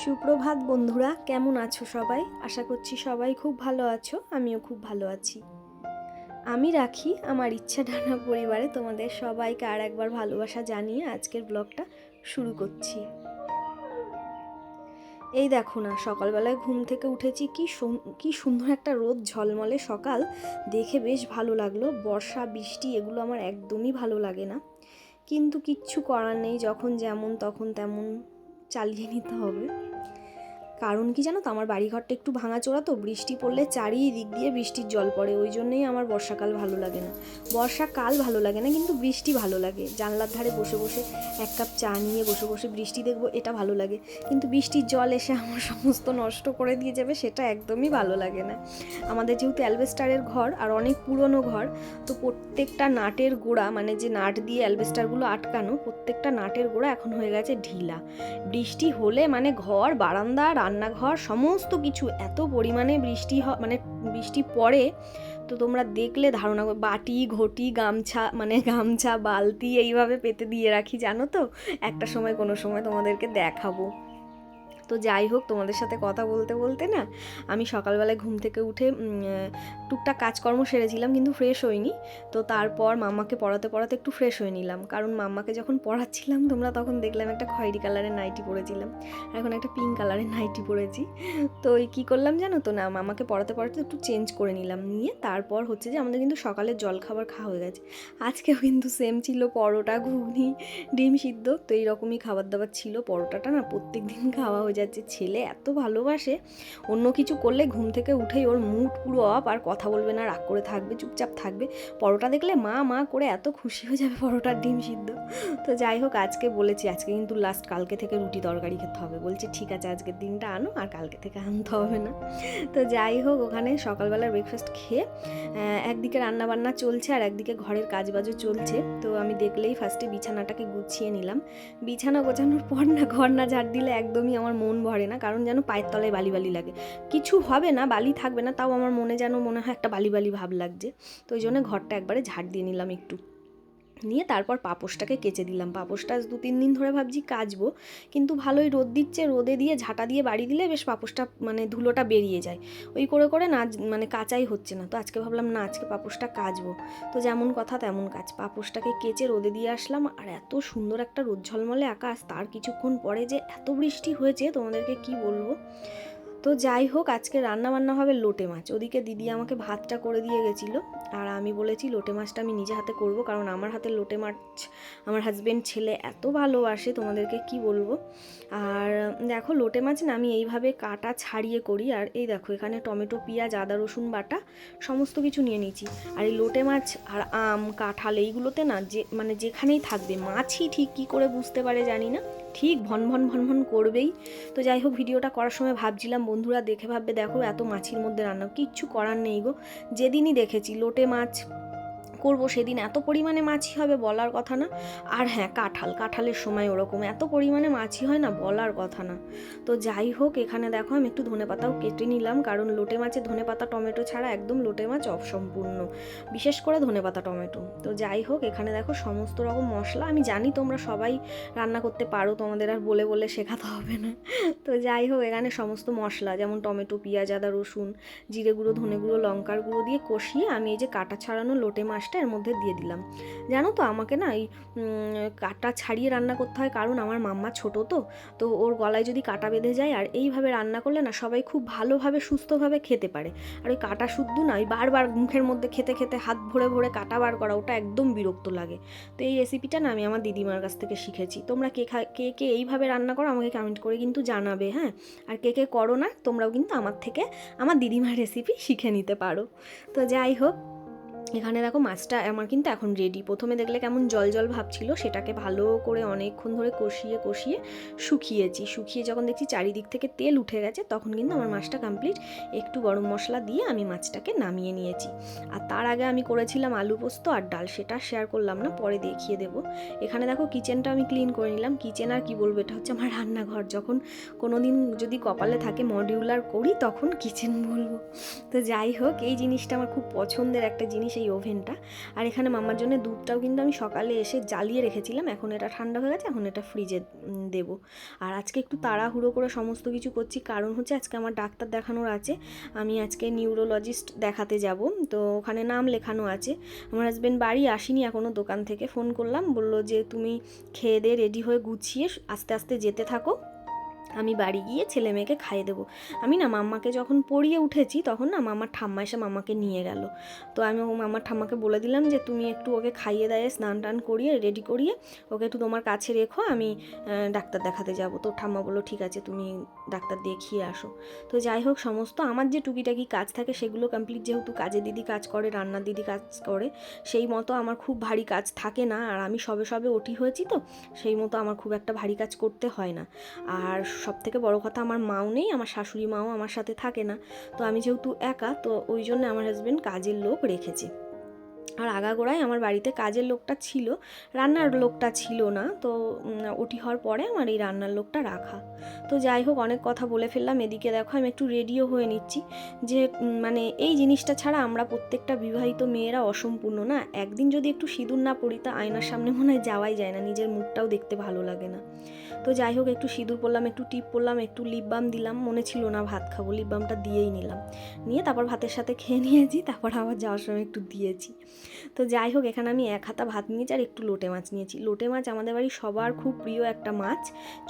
সুপ্রভাত বন্ধুরা, কেমন আছো সবাই? আশা করছি সবাই খুব ভালো আছো, আমিও খুব ভালো আছি। আমি রাখি আমার ইচ্ছা ডানা পরিবারে তোমাদের সবাইকে আর একবার ভালোবাসা জানিয়ে আজকের ব্লগটা শুরু করছি। এই দেখো না, সকালবেলায় ঘুম থেকে উঠেছি, কি সুন্দর একটা রোদ ঝলমলে সকাল, দেখে বেশ ভালো লাগলো। বর্ষা বৃষ্টি এগুলো আমার একদমই ভালো লাগে না, কিন্তু কিচ্ছু করার নেই, যখন যেমন তখন তেমন চালিয়ে নিতে হবে। কারণ কি জানো তো, আমার বাড়িঘরটা একটু ভাঙাচোরা, তো বৃষ্টি পড়লে চারিদিক দিয়ে বৃষ্টির জল পড়ে, ওই জন্যই আমার বর্ষাকাল ভালো লাগে না। বর্ষাকাল ভালো লাগে না, কিন্তু বৃষ্টি ভালো লাগে। জানলার ধারে বসে বসে এক কাপ চা নিয়ে বসে বসে বৃষ্টি দেখবো, এটা ভালো লাগে। কিন্তু বৃষ্টির জল এসে আমার সমস্ত নষ্ট করে দিয়ে যাবে, সেটা একদমই ভালো লাগে না। আমাদের যেহেতু অ্যালবেস্টারের ঘর আর অনেক পুরনো ঘর, তো প্রত্যেকটা নাটের গোড়া, মানে যে নাট দিয়ে অ্যালবেস্টারগুলো আটকানো, প্রত্যেকটা নাটের গোড়া এখন হয়ে গেছে ঢিলা। বৃষ্টি হলে মানে ঘর, বারান্দা, রান্নাঘর সমস্ত কিছু এত পরিমাণে মানে বৃষ্টি পড়ে, তো তোমরা দেখলে ধারণা করবে। বাটি ঘটি গামছা, মানে গামছা বালতি এইভাবে পেতে দিয়ে রাখি, জানো তো। একটা সময় কোনো সময় তোমাদেরকে দেখাবো। তো যাই হোক, তোমাদের সাথে কথা বলতে বলতে না, আমি সকালবেলায় ঘুম থেকে উঠে টুকটাক কাজকর্ম সেরেছিলাম, কিন্তু ফ্রেশ হইনি। তো তারপর মাম্মাকে পড়াতে পড়াতে একটু ফ্রেশ হয়ে নিলাম, কারণ মাম্মাকে যখন পড়াচ্ছিলাম তোমরা তখন দেখলাম একটা খয়েরি কালারের নাইটি পরেছিলাম, এখন একটা পিঙ্ক কালারের নাইটি পরেছি। তো ওই কী করলাম জানো তো, না মাম্মাকে পড়াতে পড়াতে একটু চেঞ্জ করে নিলাম, নিয়ে তারপর হচ্ছে যে আমাদের কিন্তু সকালের জলখাবার খাওয়া হয়ে গেছে। আজকেও কিন্তু সেম ছিল, পরোটা, ঘুগনি, ডিম সিদ্ধ, তো এইরকমই খাবার দাবার ছিল। পরোটাটা না প্রত্যেক দিন খাওয়া হয়ে যাচ্ছে। ছেলে এত ভালোবাসে, অন্য কিছু করলে ঘুম থেকে উঠেই ওর মুড পুরো অফ, আর কথা বলবে না, রাগ করে থাকবে, চুপচাপ থাকবে। পরোটা দেখলে মা মা করে এত খুশি হয়ে যাবে, পরোটার ডিম সিদ্ধ। তো যাই হোক, আজকে বলেছি আজকে কিন্তু লাস্ট, কালকে থেকে রুটি তরকারি খেতে হবে। বলছি ঠিক আছে, আজকের দিনটা আনো, আর কালকে থেকে আনতে হবে না। তো যাই হোক, ওখানে সকালবেলার ব্রেকফাস্ট খেয়ে একদিকে রান্নাবান্না চলছে আর একদিকে ঘরের কাজবাজও চলছে। তো আমি দেখলেই ফার্স্টে বিছানাটাকে গুছিয়ে নিলাম। বিছানা গোছানোর পর না, ঘর না ঝাড় দিলে একদমই আমার মন ভরে না, কারণ যেন পায়ের তলায় বালি বালি লাগে। কিছু হবে না, বালি থাকবে না, তাও আমার মনে যেন মনে হয় একটা বালি বালি ভাব লাগছে। তো ওই জন্য ঘরটা একবারে ঝাড় দিয়ে নিলাম একটু, নিয়ে তারপর পাপোশটাকে কেচে দিলাম। পাপোশটা 2-3 দিন ধরে ভাবছি কাচবো, কিন্তু ভালোই রোদ দিচ্ছে, রোদে দিয়ে ঝাঁটা দিয়ে বাড়ি দিলে বেশ পাপোশটা মানে ধুলোটা বেরিয়ে যায়। ওই করে করে না মানে কাচাই হচ্ছে না। তো আজকে ভাবলাম না, আজকে পাপোশটা কাচবো। তো যেমন কথা তেমন কাজ, পাপোশটাকে কেচে রোদে দিয়ে আসলাম। আর এত সুন্দর একটা রোদ ঝলমলে আকাশ, তার কিছুক্ষণ পরে যে এত বৃষ্টি হয়েছে তোমাদেরকে কি বলবো। তো যাই হোক, আজকে রান্না বান্না হবে লোটে মাছ। ওদিকে দিদি আমাকে ভাতটা করে দিয়ে গেছিলো, আর আমি বলেছি লোটে মাছটা আমি নিজে হাতে করব, কারণ আমার হাতে লোটে মাছ আমার হাজব্যান্ড ছেলে এত ভালোবাসে, তোমাদেরকে কি বলবো। আর দেখো, লোটে মাছ না আমি এইভাবে কাটা ছাড়িয়ে করি। আর এই দেখো, এখানে টমেটো, পেঁয়াজ, আদা রসুন বাটা সমস্ত কিছু নিয়ে নিয়েছি। আর এই লোটে মাছ আর আম, কাঁঠাল এইগুলোতে না, যে মানে যেখানেই থাকবে মাছই, ঠিক কী করে বুঝতে পারে জানি না, ঠিক ভন ভন ভন ভন করবেই। তো যাই হোক, ভিডিওটা করার সময় ভাবছিলাম বন্ধুরা দেখে ভাববে দেখো এত মাছির মধ্যে রান্না, কিচ্ছু করার নেই গো। যেদিনই দেখেছি লোটে মাছ করবো সেদিন এত পরিমাণে মাছি হবে বলার কথা না। আর হ্যাঁ, কাঁঠালের সময় ওরকম এত পরিমাণে মাছি হয় না, বলার কথা না। তো যাই হোক, এখানে দেখো আমি একটু ধনেপাতাও কেটে নিলাম, কারণ লোটে মাছে ধনেপাতা টমেটো ছাড়া একদম লোটে মাছ অসম্পূর্ণ, বিশেষ করে ধনেপাতা টমেটো। তো যাই হোক, এখানে দেখো সমস্ত রকম মশলা, আমি জানি তোমরা সবাই রান্না করতে পারো, তোমাদের আর বলে বলে শেখাতে হবে না। তো যাই হোক, এখানে সমস্ত মশলা যেমন টমেটো, পেঁয়াজ, আদা রসুন, জিরে গুঁড়ো, ধনে গুঁড়ো, লঙ্কার গুঁড়ো দিয়ে কষিয়ে আমি এই যে কাটা ছাড়ানো লোটে মাছটা এর মধ্যে দিয়ে দিলাম। জানো তো, আমাকে না এই কাটা ছাড়িয়ে রান্না করতে হয়, কারণ আমার মাম্মা ছোটো, তো ওর গলায় যদি কাটা বেঁধে যায়, আর এইভাবে রান্না করলে না সবাই খুব ভালোভাবে সুস্থভাবে খেতে পারে। আর ওই কাটা শুদ্ধ না, ওই বারবার মুখের মধ্যে খেতে খেতে হাত ভরে ভরে কাটা বার করা, ওটা একদম বিরক্ত লাগে। তো এই রেসিপিটা না আমি আমার দিদিমার কাছ থেকে শিখেছি। তোমরা কে কে এইভাবে রান্না করো আমাকে কমেন্ট করে কিন্তু জানাবে, হ্যাঁ। আর কে কে করো না, তোমরাও কিন্তু আমার থেকে আমার দিদিমার রেসিপি শিখে নিতে পারো। তো যাই হোক, এখানে দেখো মাছটা আমার কিন্তু এখন রেডি। প্রথমে দেখলে কেমন জল জল ভাব ছিল, সেটাকে ভালো করে অনেকক্ষণ ধরে কষিয়ে কষিয়ে শুকিয়ে যখন দেখছি চারিদিক থেকে তেল উঠে গেছে, তখন কিন্তু আমার মাছটা কমপ্লিট। একটু গরম মশলা দিয়ে আমি মাছটাকে নামিয়ে নিয়েছি। আর তার আগে আমি করেছিলাম আলু পোস্ত আর ডাল, সেটা শেয়ার করলাম না, পরে দেখিয়ে দেবো। এখানে দেখো কিচেনটা আমি ক্লিন করে নিলাম। কিচেন আর কি বলবো, এটা হচ্ছে আমার রান্নাঘর। যখন কোনো দিন যদি কপালে থাকে মডিউলার করি, তখন কিচেন বলবো। তো যাই হোক, এই জিনিসটা আমার খুব পছন্দের একটা জিনিস, সেই ওভেনটা। আর এখানে মাম্মার জন্য দুধটাও কিন্তু আমি সকালে এসে জ্বালিয়ে রেখেছিলাম, এখন এটা ঠান্ডা হয়ে গেছে, এখন এটা ফ্রিজে দেবো। আর আজকে একটু তাড়াহুড়ো করে সমস্ত কিছু করছি, কারণ হচ্ছে আজকে আমার ডাক্তার দেখানোর আছে। আমি আজকে নিউরোলজিস্ট দেখাতে যাব, তো ওখানে নাম লেখানো আছে। আমার হাজব্যান্ড বাড়ি আসেনি এখনও, দোকান থেকে ফোন করলাম, বলল যে তুমি খেয়ে দিয়ে রেডি হয়ে গুছিয়ে আস্তে আস্তে যেতে থাকো, আমি বাড়ি গিয়ে ছেলে মেয়েকে খাইয়ে দেবো। আমি না মাম্মাকে যখন পড়িয়ে উঠেছি তখন না মাম্মার ঠাম্মা এসে মাম্মাকে নিয়ে গেল। তো আমি মাম্মার ঠাম্মাকে বলে দিলাম যে তুমি একটু ওকে খাইয়ে দেয়, স্নান টান করিয়ে রেডি করিয়ে ওকে একটু তোমার কাছে রেখো, আমি ডাক্তার দেখাতে যাব। তো ঠাম্মা বললো ঠিক আছে, তুমি ডাক্তার দেখিয়ে আসো। তো যাই হোক, সমস্ত আমার যে টুকিটাকি কাজ থাকে সেগুলো কমপ্লিট, যেহেতু কাজের দিদি কাজ করে, রান্নার দিদি কাজ করে, সেই মতো আমার খুব ভারী কাজ থাকে না। আর আমি সবে সবে ওটি হয়েছি, তো সেই মতো আমার খুব একটা ভারী কাজ করতে হয় না। আর সবথেকে বড় কথা, আমার মাও নেই, আমার শাশুড়ি মাও আমার সাথে থাকে না। তো আমি যেহেতু একা, তো ওই জন্য আমার হাজব্যান্ড কাজের লোক রেখেছে। আর আগাগোড়ায় আমার বাড়িতে কাজের লোকটা ছিল, রান্নার লোকটা ছিল না। তো ওটি হওয়ার পরে আমার এই রান্নার লোকটা রাখা। তো যাই হোক, অনেক কথা বলে ফেললাম। এদিকে দেখো আমি একটু রেডিও হয়ে নিচ্ছি, যে মানে এই জিনিসটা ছাড়া আমরা প্রত্যেকটা বিবাহিত মেয়েরা অসম্পূর্ণ না। একদিন যদি একটু সিঁদুর না পরি, তা আয়নার সামনে মনে হয় যাওয়াই যায় না, নিজের মুখটাও দেখতে ভালো লাগে না। তো যাই হোক, একটু সিঁদুর পরলাম, একটু টিপ পরলাম, একটু লিপ বাম দিলাম, মনে ছিল না ভাত খাবো, লিপ বামটা দিয়েই নিলাম, নিয়ে তারপর ভাতের সাথে খেয়ে নিয়েছি, তারপর আবার যাওয়ার সময় একটু দিয়েছি। তো যাই হোক, এখানে আমি 1 হাতা ভাত নিয়েছি আর একটু লোটে মাছ নিয়েছি। লোটে মাছ আমাদের বাড়ির সবার খুব প্রিয় একটা মাছ,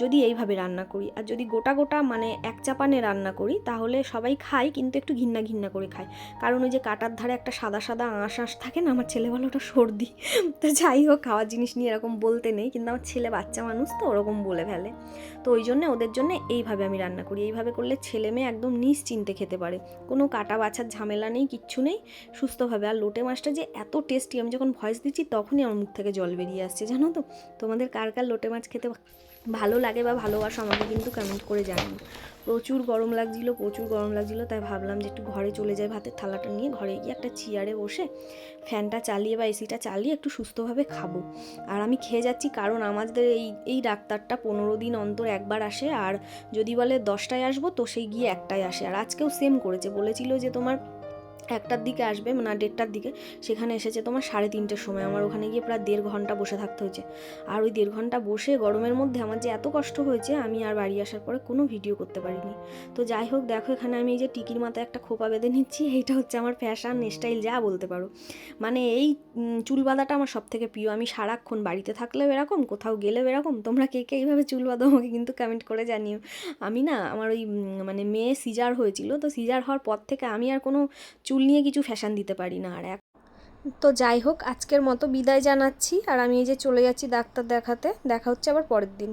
যদি এইভাবে রান্না করি। আর যদি গোটা গোটা মানে এক চাপানে রান্না করি তাহলে সবাই খায়, কিন্তু একটু ঘিন্না ঘিন্না করে খায়, কারণ ওই যে কাটার ধারে একটা সাদা সাদা আঁশ থাকে না, আমার ছেলে বলে ওটা সর্দি। তো যাই হোক, খাওয়ার জিনিস নিয়ে এরকম বলতে নেই, কিন্তু আমার ছেলে বাচ্চা মানুষ তো ওরকম বলে ফেলে। তো ওই জন্য ওদের জন্য এইভাবে আমি রান্না করি। এইভাবে করলে ছেলে মেয়ে একদম নিশ্চিন্তে খেতে পারে, কোনো কাটা বাছার ঝামেলা নেই, কিচ্ছু নেই, সুস্থভাবে। আর লোটে মাছটা যে এত টেস্টি, আমি যখন ভয়েস দিচ্ছি তখনই আমার মুখ থেকে জল বেরিয়ে আসছে, জানো তো। তোমাদের কার কার লোটে মাছ খেতে ভালো লাগে বা ভালোবাসো আমাকে কিন্তু কমেন্ট করে জানিও। প্রচুর গরম লাগছিলো, তাই ভাবলাম যে একটু ঘরে চলে যাই, ভাতের থালাটা নিয়ে ঘরে গিয়ে একটা চেয়ারে বসে ফ্যানটা চালিয়ে বা এসিটা চালিয়ে একটু সুস্থভাবে খাবো। আর আমি খেয়ে যাচ্ছি, কারণ আমাদের এই ডাক্তারটা 15 দিন অন্তর একবার আসে, আর যদি বলে 10টায় আসবো তো সেই গিয়ে 1টায় আসে। আর আজকেও সেম করেছে, বলেছিল যে তোমার 1টার দিকে আসবে, না 1:30টার দিকে, সেখানে এসেছে তোমার 3:30টার সময়। আমার ওখানে গিয়ে প্রায় 1.5 ঘন্টা বসে থাকতে হয়েছে। আর ওই 1.5 ঘন্টা বসে গরমের মধ্যে আমার যে এত কষ্ট হয়েছে, আমি আর বাড়ি আসার পরে কোনো ভিডিও করতে পারিনি। তো যাই হোক, দেখো এখানে আমি এই যে টিকির মাথায় একটা খোপা বেঁধে নিচ্ছি, এইটা হচ্ছে আমার ফ্যাশন স্টাইল যা বলতে পারো। মানে এই চুল বাঁধাটা আমার সব থেকে প্রিয়। আমি সারাক্ষণ বাড়িতে থাকলেও এরকম, কোথাও গেলেও এরকম। তোমরা কে কে এইভাবে চুল বাঁধো আমাকে কিন্তু কমেন্ট করে জানিও। আমি না, আমার ওই মানে মেয়ে সিজার হয়েছিল, তো সিজার হওয়ার পর থেকে আমি আর কোনো চুল নিয়ে কিছু ফ্যাশন দিতে পারি না। আর তো যাই হোক, আজকের মতো বিদায় জানাচ্ছি। আর আমি এই যে চলে যাচ্ছি ডাক্তার দেখাতে, দেখা হচ্ছে আবার পরের দিন।